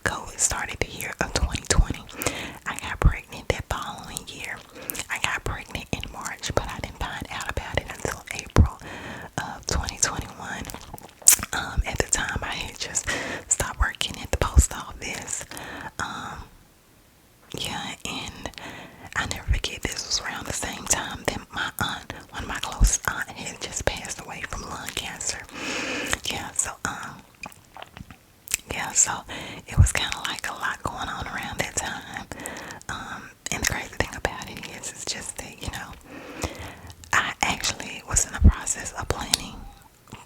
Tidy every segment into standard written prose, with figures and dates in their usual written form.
COVID started the year of 2020. I got pregnant that following year. I got pregnant in March, but I didn't find out about it until April of 2021. At the time, I had just stopped working at the post office. Yeah, and I never forget, this was around the same time that my aunt, one of my closest aunt, had just passed away from lung cancer. Yeah, so it was kind of like a lot going on around that time. And the crazy thing about it is, it's just that, I actually was in the process of planning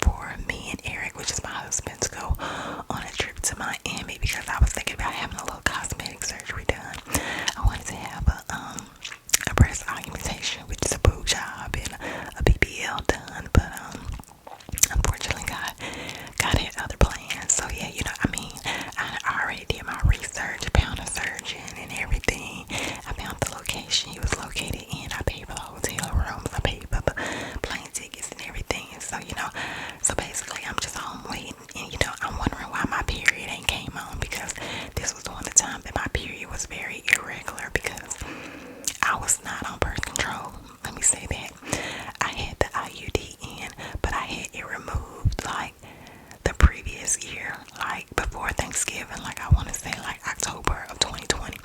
for me and Eric, which is my husband, to go on a trip to Miami because I was thinking about having a little cosmetic surgery done. I wanted to have a breast augmentation, which is a boob job, and a BBL done, but unfortunately God had other plans. So yeah, I already did my research, found a surgeon and everything. I found the location he was located in. I paid for the hotel rooms. I paid for the plane tickets and everything. So basically I'm just home waiting, and I'm wondering why my period ain't came on, because this was during the time that my period was very irregular because I was not on birth control. Let me say that. I had the IUD in, but I had it removed like the previous year, like before Thanksgiving, like I want to say like October of 2020.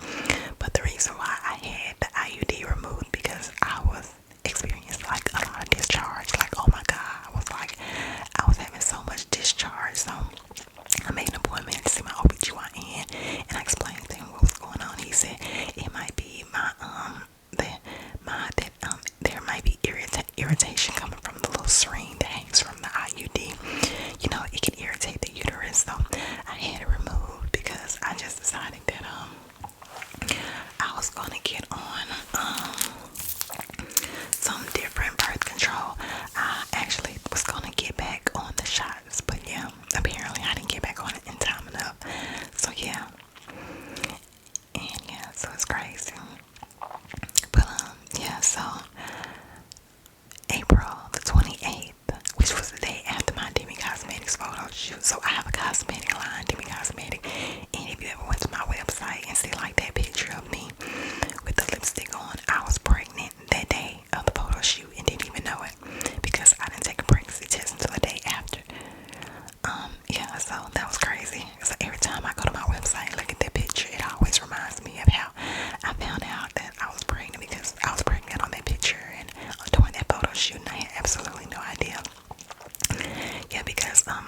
But the reason why I had the IUD removed because I was experiencing like a lot of discharge. Like, oh my God, I was having so much discharge. So I made an appointment to see my OBGYN, and I explained to him what was going on. He said it might be there might be irritation coming from the little string that hangs from the IUD. It can irritate the uterus. So I had it removed because I just decided that I was gonna get on some different birth control. I actually was gonna get back on the shots, but yeah, apparently I didn't get back on it in time enough. So yeah, and yeah, so it's crazy. But yeah, so April the 28th, which was the day after my Demby Cosmetics photo shoot. So I have a cosmetic line, Demby Cosmetics, and if you ever went to my website and see like that picture of me with the lipstick on, I was pregnant that day of the photo shoot and didn't even know it because I didn't take a pregnancy test until the day after. Yeah, so that was crazy. So every time I go to my website and look at that picture, it always reminds me of how I found out that I was pregnant, because I was pregnant on that picture and during that photo shoot, and I had absolutely no idea. Yeah, because I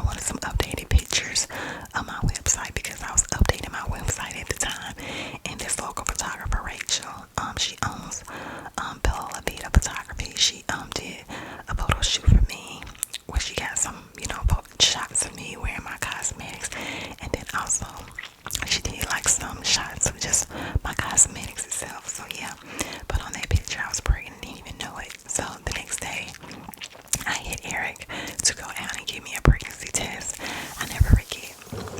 wanted some updated pictures of my website because I was updating my website at the time, and this local photographer Rachel, she owns Bella La Vida Photography. She did a photo shoot for me where she got some shots of me wearing my cosmetics, and then also she did like some shots of just my cosmetics itself. So yeah, but on that picture I was pregnant, didn't even know it. So the next day I had Eric to go out and give me a pregnancy test. I never forget,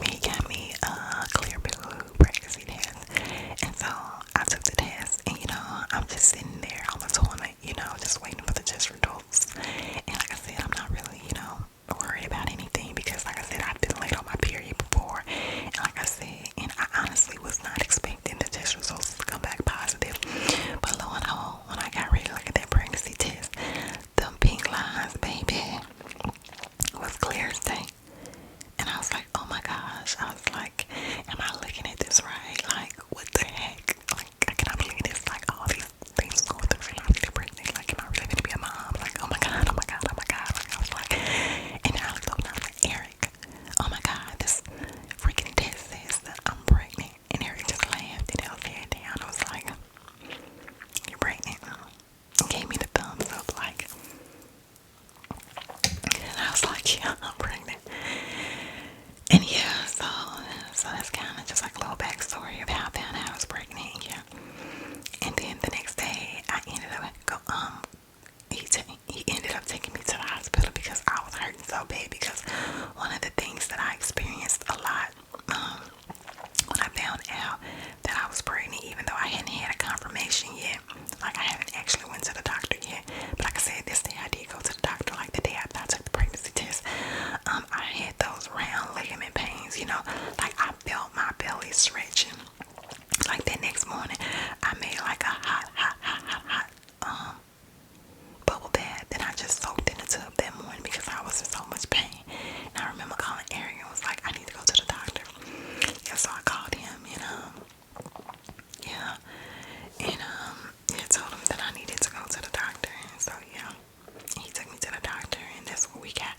he got me a clear blue pregnancy test, and so I took the test, and I'm just sitting there on the toilet, just waiting for the test results. And like I said, I'm not really worried about anything because like I said, I've been late on my period before, and like I said, and I honestly was not expecting the test results to come back positive. But lo and behold, when I got ready to look at that pregnancy test, them pink lines, baby, was clear as day. And I was like, oh my gosh. I was like, am I looking at this right? Like, what the heck? Like, I cannot believe this. Like, all these things going through my life, pregnant. Like, am I really going to be a mom? Like, oh my God, oh my God, oh my God. Like, I was like, and I looked up and I was like, Eric, oh my God, this freaking test says that I'm pregnant. And Eric just laughed and held his head down. I was like, you're pregnant? And gave me the thumbs up, like, and I was like, yeah, I'm pregnant. And yeah, so that's kind of just like a little backstory of how I found out I was pregnant. Yeah. And then the next day, I ended up he ended up taking me to the hospital because I was hurting so bad. Because one of the things that I experienced a lot when I found out that I was pregnant, even though I hadn't had a confirmation yet, like I haven't actually went to the doctor yet, but like I said, this day I did go to the doctor, like the day after I took the pregnancy test. I had those round ligament pains because, you know, like I felt my belly stretching. Like that next morning, I made like a hot bubble bath, and I just soaked in the tub that morning because I was in so much pain. And I remember calling Eric and was like, I need to go to the doctor. Yeah, so I called him, and yeah, and yeah, told him that I needed to go to the doctor. And so yeah, he took me to the doctor, and that's where we got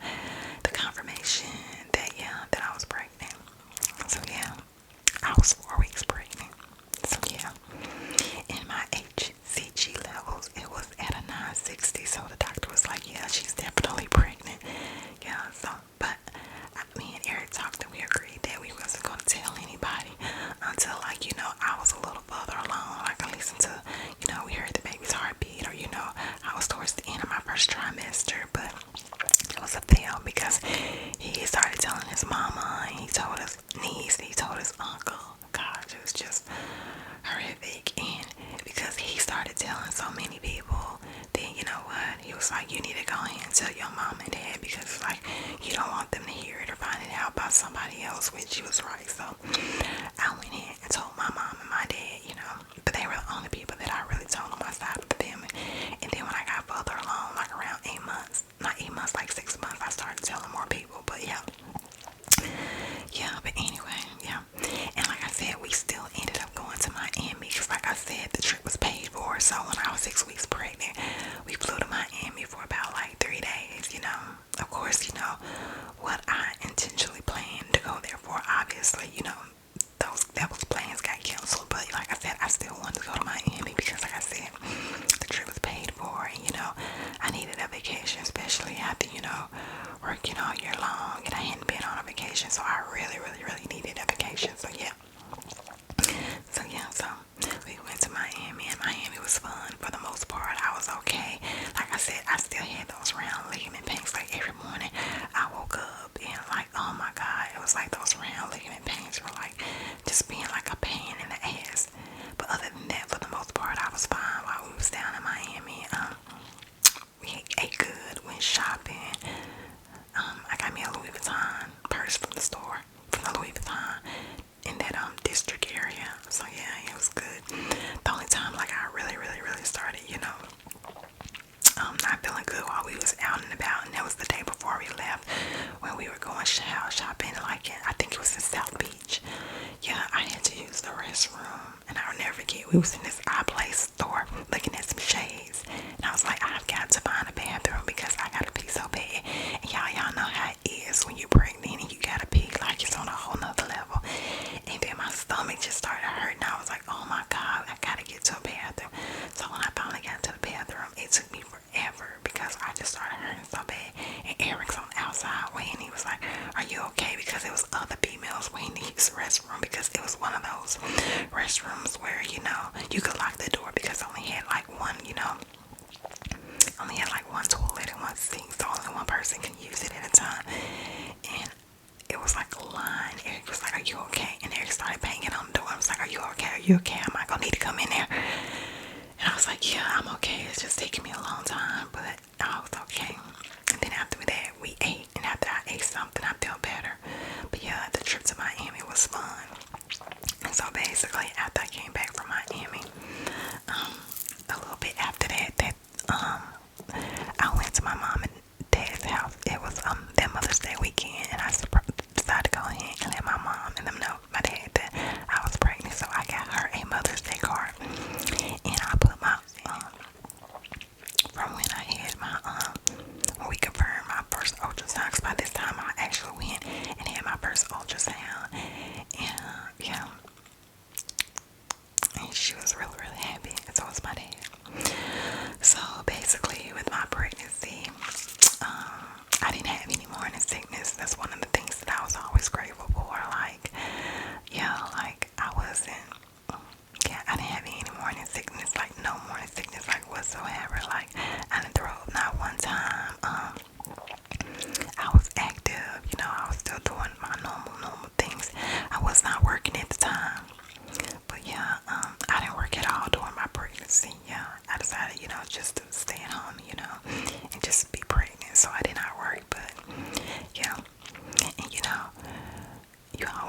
the confirmation that that I was pregnant. So yeah, I was 4 weeks pregnant. So yeah, and my HCG levels, it was at a 960. So the doctor was like, yeah, she's definitely pregnant. Yeah, so but me and Eric talked and we agreed that we wasn't going to tell anybody until, like, you know, I was a little further along. Like, I listened to, you know, we heard the baby's heartbeat, or, you know, I was towards the end of my first trimester. But it was a fail because he started telling his mama, and he told his niece, he told his uncle. God, it was just horrific. And because he started telling so many people, then you know what, he was like, you need to go ahead and tell your mom and dad, because like, you don't want them to hear it or find it out about somebody else, which he was right. So I went in and told my mom and my dad, you know, but they were the only people that I really told on my side of the family. And then when I got further along, like around 8 months, not 8 months, like 6 months, I started telling more people. But yeah, but anyway, yeah. And like I said, we still ended up going to Miami because, like I said, the trip was paid for. So when I was 6 weeks pregnant, we flew to Miami for about like 3 days, you know. Of course, you know, what I intentionally planned to go there for, obviously, you know, those plans got canceled. But like I said, I still wanted to go to Miami because, like I said, the trip was paid for, and you know, I needed a vacation, especially after, you know, working all year long, and I hadn't been on a vacation, so I really needed a vacation. So yeah, so we went to Miami, and Miami was fun for the most part. I was okay. Like I said, I still had those round ligament pains. Like every morning, I woke up and like, oh my God, it was like those round ligament pains were like just being like a pain in the ass. But other than that, for the most part, I was fine while we was down in Miami. We ate good, went shopping. I got me a Louis Vuitton purse from the store, from the Louis Vuitton in that district area. So yeah, it was good. The only time like I really started, you know, not feeling good while we was out and about, and that was the day before we left when we were going shopping, like I think it was in South Beach. Yeah, I had to use the restroom, and I'll never forget, we was in this iPlace store looking at some shades, and I was like, I've got to find a bathroom because I gotta pee so bad. And y'all know how it is when you're pregnant and you gotta pee, like it's on a whole nother level. And then my stomach just started hurting. I was like, oh my God, I gotta get to a bathroom. So when I finally got to the bathroom, it took me forever because I just started hurting so bad. And Eric's on the outside waiting. He was like, are you okay? Because it was other females waiting to use the restroom, because it was one of those restrooms where, you know, you could lock the door because it only had like one, you know, only had like one toilet and one sink, so only one person can use it at a time. And it was like a line. Eric was like, are you okay? And Eric started banging on the door. I was like, are you okay? Are you okay? Am I gonna need to come in there? And I was like, yeah, I'm okay. It's just taking me a long time, but I was okay. And then after that, we ate, and after I ate something, I felt better. But yeah, the trip to Miami was fun. And so basically, after I came back from Miami, a little bit after that, I went to my mom and dad's house. It was their Mother's Day weekend, and I decided to go ahead and let my mom and them know, my dad, that I was pregnant. So I got her a Mother's Day card, and I put my from when I had my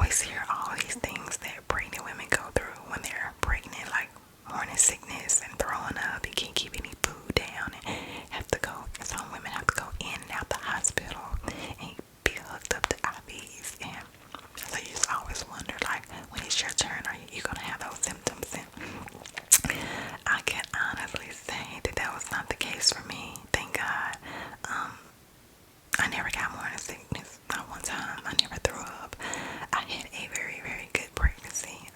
always hear all these things that pregnant women go through when they're pregnant, like morning sickness and throwing up. You can't keep any food down and have to go. Some women have to go in and out the hospital and be hooked up to IVs. And so you just always wonder, like, when it's your turn, are you gonna have those symptoms? And I can honestly say that that was not the case for me. Thank God. I never got morning sickness. Not one time. I never threw up. I had a very, very good pregnancy.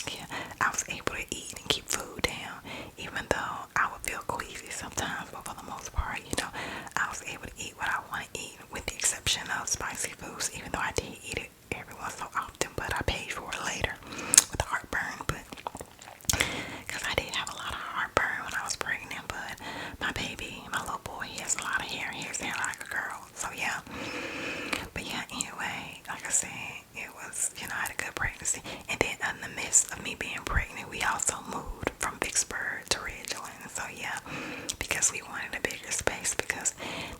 Yeah, I was able to eat and keep food down, even though I would feel queasy sometimes, but for the most part, I was able to eat what I want to eat, with the exception of spicy foods, even though I did eat it every once so often, but I paid for it later with heartburn, but because I did have a lot of heartburn when I was pregnant. But my baby, my little boy, he has a lot of hair. He has hair like a girl, so yeah. But yeah, anyway, like I said, it was, I had a good pregnancy. And then in the midst of me being pregnant, we also moved from Vicksburg to Ridgeland. So yeah, because we wanted a bigger space, because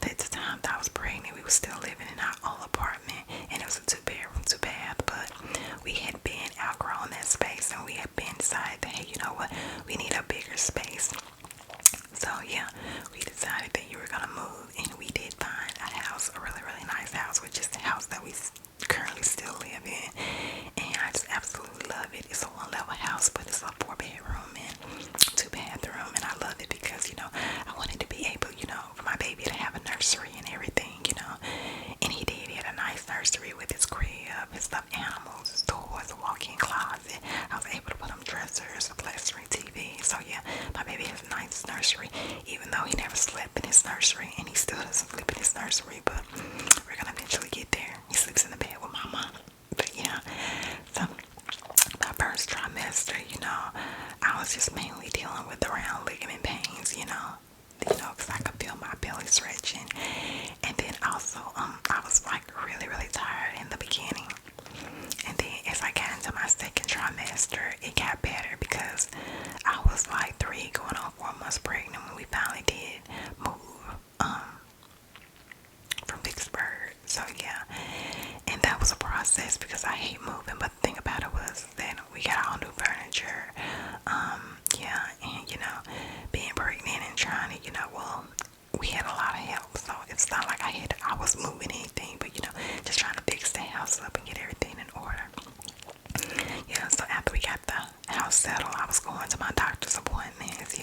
at the time that I was pregnant, we were still living in our old apartment, and it was a 2-bedroom, 2-bath, but we had been outgrown that space, and we had been decided that, hey, you know what, we need a bigger space. So yeah, we decided that you were gonna move, and we did find a house, a really, really nice house, which is the house that we currently still live in, and I just absolutely love it. It's a 1-level house, but it's a 4-bedroom and 2-bathroom, and I love it because, I wanted to be able, for my baby to have a nursery and everything, and he did. He had a nice nursery with his crib, his stuffed animals, his toys, a walk-in closet. I was able to put him dressers, a flat screen TV. So yeah, my baby has a nice nursery, even though he never slept in his nursery, and he still doesn't sleep in his nursery, but we're gonna eventually get there. He sleeps in the bed with my mom. But yeah, so my first trimester, I was just mainly dealing with around ligament pains, because I could feel my belly stretching. And then also, I was like really, really tired in the beginning. And then as I got into my second trimester, it got better because I was like 3 going on 4 months pregnant when we finally did move from Vicksburg. So yeah, and that was a process because I hate moving, but the thing about it was that we got all new furniture. Yeah, and being pregnant and trying to, well, we had a lot of help, so it's not like I was moving anything, but just trying to fix the house up and get everything in order. Yeah, so after we got the house settled, I was going to my doctor's appointments,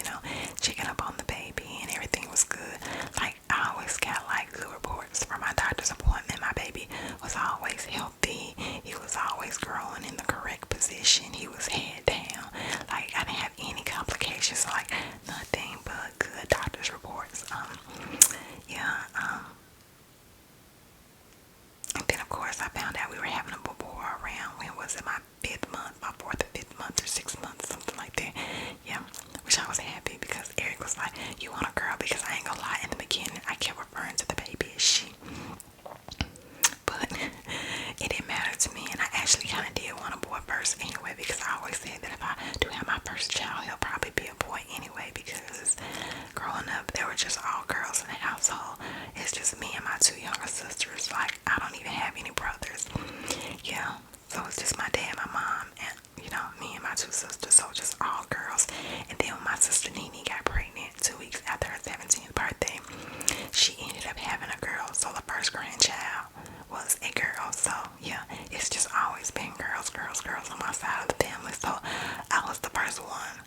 checking up on the baby, and everything was good. Like, I always got like good reports from my doctor's appointment. My baby was always healthy. He was always growing in the correct position. He was head down. Like, I didn't have any complications, like nothing but good doctor's reports. And then of course I found out we were having a boy around, when was it, my 5th month, my 4th or 5th month or 6th month, something like that. Yeah, which I was happy because Eric was like, you want a girl? Because I ain't gonna lie, in the beginning I kept referring to the baby as she, but it didn't matter to me, and I actually kind of did want a boy first anyway, because I always said that if I do have my first child, he'll probably be a boy anyway, because growing up there were just all girls in the household. It's just me and my 2 younger sisters. Like, I don't even have any brothers. Yeah, so it's just my dad, my mom, and me and my 2 sisters, so just all girls. And then when my sister Nene got pregnant 2 weeks after her 17th birthday, she ended up having a girl, so the first grandchild was a girl. So yeah, it's just always been girls, girls, girls on my side of the family. So I was the first one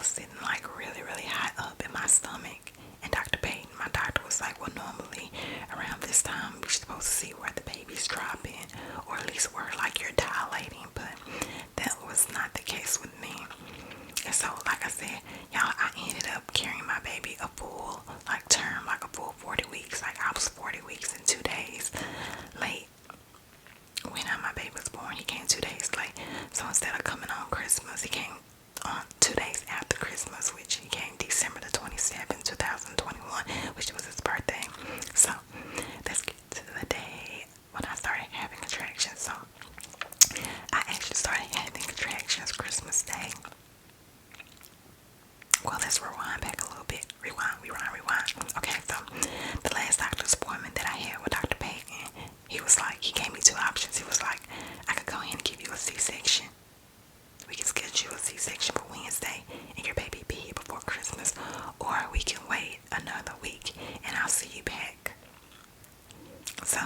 sitting like really, really high up in my stomach. And Dr. Payton, my doctor, was like, well, normally around this time we're supposed to see where the baby's dropping, or at least where like you're dilating, but that was not the case with me. And so, like I said, y'all, I ended up carrying my baby a full like term, like a full 40 weeks. Like I was 40 weeks and 2 days late. When my baby was born, he came 2 days late. So instead of coming on Christmas, he came on 2 days after Christmas, which he came December the 27th, 2021, which was his birthday. So let's get to the day when I started having contractions. So I actually started having contractions Christmas Day. Well, let's rewind back a little bit. Rewind. Okay, so the last doctor's appointment that I had with Dr. Payton, he was like, he gave me two options. He was like, I could go ahead and give you a C-section. We can schedule a C-section for Wednesday and your baby be here before Christmas, or we can wait another week and I'll see you back. So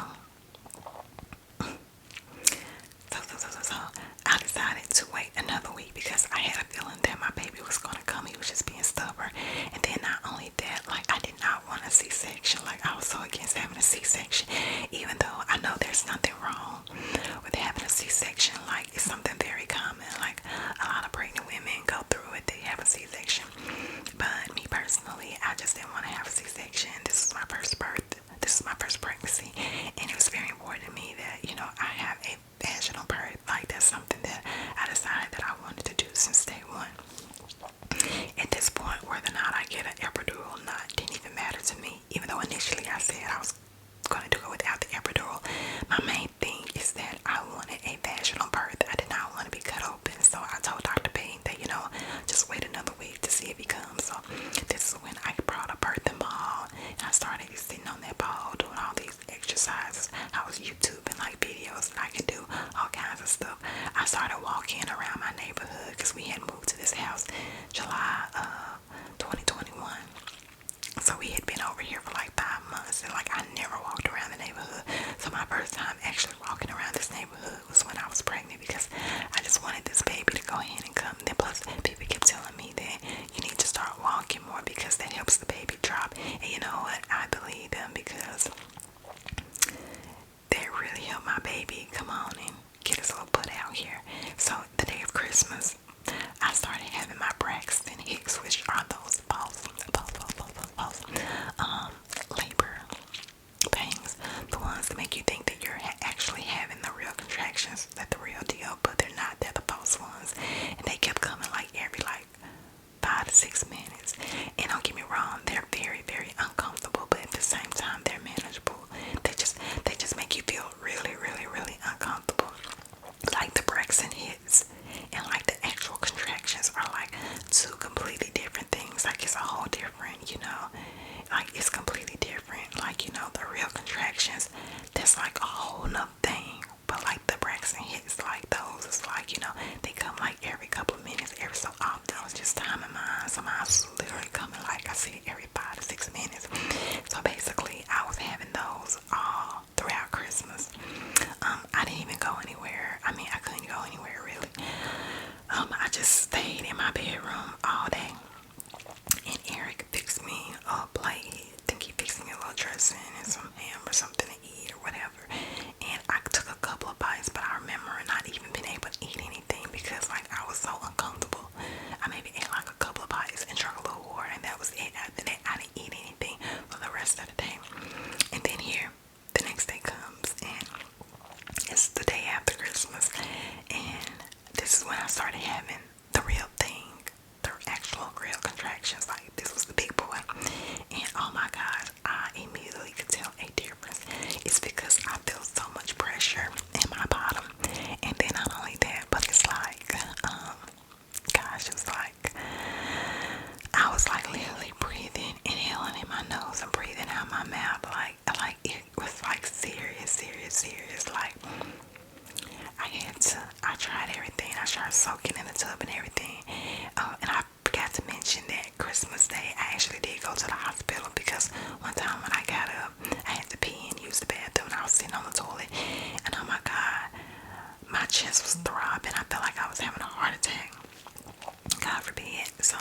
I decided to wait another week because I had a feeling that my baby was going to come. He was just being stubborn. And then not only that, like I did not want a C-section. Like I was so against having a C-section, even though I know there's nothing wrong with having a C-section. Like it's something very common. Like a lot of pregnant women go through it. They have a C-section. But me personally, I just didn't want to have a C-section. This is my first birth. This is my first pregnancy, and it was very important to me that, you know, I have a vaginal birth. Like that's something that I decided that I wanted to do since day one. At this point, whether or not I get an epidural or not didn't even matter to me, even though initially I said I was going to do it without the epidural. My main thing is that I wanted a vaginal birth. I did not want to be cut open, so I told Dr. Payne that, you know, just wait another week to see if he comes. So this is when I brought a birthing ball, and I started sitting on that ball doing all these exercises. I was YouTubing like videos, and I could do all kinds of stuff. I started walking around my neighborhood because we had moved to this house July 2021. So we had been over here for like 5 months, and like I never walked around the neighborhood. So my first time actually walking around this neighborhood was when I was pregnant, because I just wanted this baby to go ahead and come. And then plus people kept telling me that you need to start walking more because that helps the baby drop. And you know what? I believe them because that really helped my baby come on and get his little butt out here. So the day of Christmas, I started having my Braxton Hicks, which are those labor pains, the ones that make you think that you're actually having the real contractions, that the real deal, but they're not. They're the false ones, and they kept coming like every 5 to 6 minutes. And don't get me wrong, they're very, very uncomfortable, but at the same time they're manageable. They just make you feel really, really, really uncomfortable. Like the Braxton hits and like the actual contractions are like two completely different things. Like it's a whole different, you know, like it's completely different. Like, you know, the real contractions, that's like a whole nother thing. But like the Braxton hits, like those, it's like, you know, they come like every couple of minutes, every so often. I was just timing mine. So mine was literally coming, like I said, every 5 to 6 minutes. So basically I was having those all throughout Christmas. I didn't even go anywhere. I mean, I couldn't go anywhere really. I just stayed in my bedroom all day. And Eric fixed me a plate. I think he fixed me a little dressing and some ham or something to eat or whatever. And I took a couple of bites, but I remember not even being able to eat anything because like I was so uncomfortable. I maybe ate like a couple of bites and drank a little water, and that was it. After that, I didn't eat anything for the rest of the day. And then here, the next day comes, and it's the day after Christmas, and this is when I started having the real thing, the actual real contractions. Like this was the big boy, and oh my gosh, I immediately could tell a difference. It's because I feel so much pressure in my bottom, and then not only that, but it's like, gosh, it was like I was like literally breathing, inhaling in my nose and breathing out my mouth. Like it was like serious. Like I tried everything. I started soaking in the tub and everything. And I forgot to mention that Christmas Day, I actually did go to the hospital because one time when I got up, I had to pee and use the bathroom, and I was sitting on the toilet, and oh my God, my chest was throbbing. I felt like I was having a heart attack. God forbid. So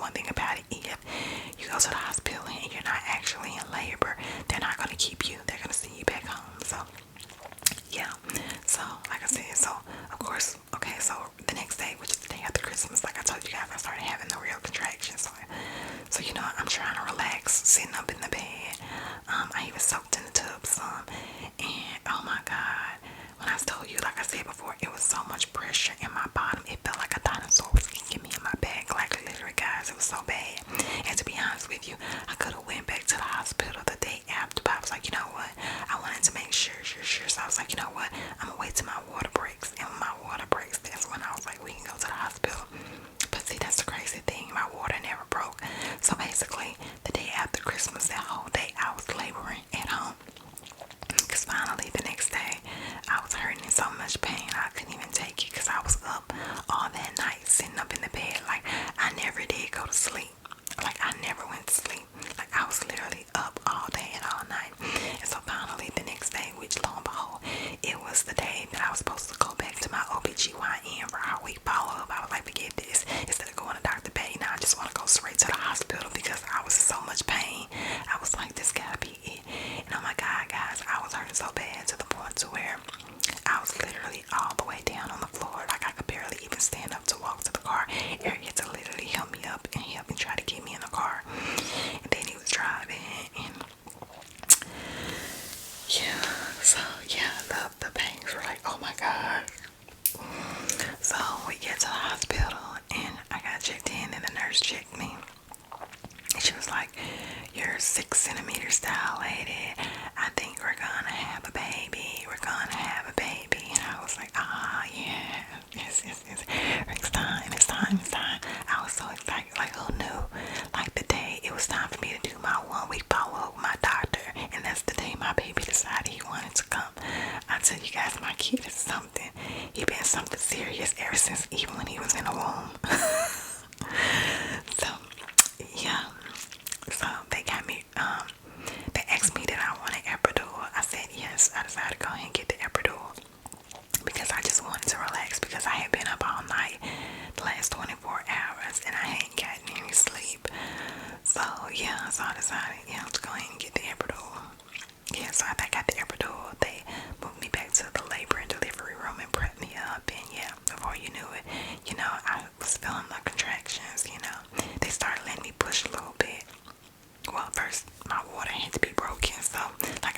one thing about it, if you go to the hospital and you're not actually in labor, they're not going to keep you. They're going to send you back home. So yeah, so like I said, so of course, okay, so the next day, which is the day after Christmas, like I told you guys, I started having the real contractions. So you know, I'm trying to relax, sitting up in the bed. I even soaked in the tub some, and oh my God, when I told you, like I said before, it was so much pressure in my bottom. It felt like a dinosaur was kicking me in my back, like literally, guys, it was so bad. And to be honest with you, I could have went back to the hospital the day after, but I was like, you know what? I wanted to make sure. So I was like, you know what? I'm gonna wait till my water breaks. And when my water breaks, that's when I was like, we can go to the hospital. But see, that's the crazy thing. My water never broke. So basically, the day after Christmas, that whole day, I was laboring at home. Because finally, the next day, I was hurting in so much pain, I couldn't even take it. Because I was up all that night, sitting up in the bed. Like, I never did go to sleep. Like, I never went to sleep. Like, I was literally up all day and all night. And so finally, the next day, which lo and behold, it was the day that I was supposed to go back to my OBGYN for our week follow-up. I was like, forget this. Instead of going to Dr. Bay, now I just want to go straight to the hospital because I was in so much pain. I was like, this gotta be it. And oh my God, guys, I was hurting so bad to the point to where I was literally all the way down on the floor. Like, I could barely even stand up to walk to the car. Eric had to literally help me up and help me try to get me in the car. And then he was driving, and yeah, so yeah, the pains were like, oh my God. So we get to the hospital and I got checked in, and the nurse checked me. And she was like, you're 6 centimeters dilated. I think we're gonna have a baby. We're gonna have a baby. And I was like, yeah. Yes. It's time. I was so excited. Like, who knew? Like, the day it was time for me to do my 1 week follow-up with my doctor. And that's the day my baby decided he wanted to come. I tell you guys, my kid is something. He been something serious ever since, even when he was in the womb. So, yeah. So they got me, they asked me that I wanted epidural. I said yes. I decided to go ahead and get the epidural because I just wanted to relax, because I had been up all night the last 24 hours and I hadn't gotten any sleep. So yeah, so I decided, to go ahead and get the epidural. Yeah, so after I got the epidural, they moved me back to the labor and delivery room and prepped me up. And yeah, before you knew it, I was feeling the contractions. They started letting me push a little bit. Well, first my water had to be broken, so like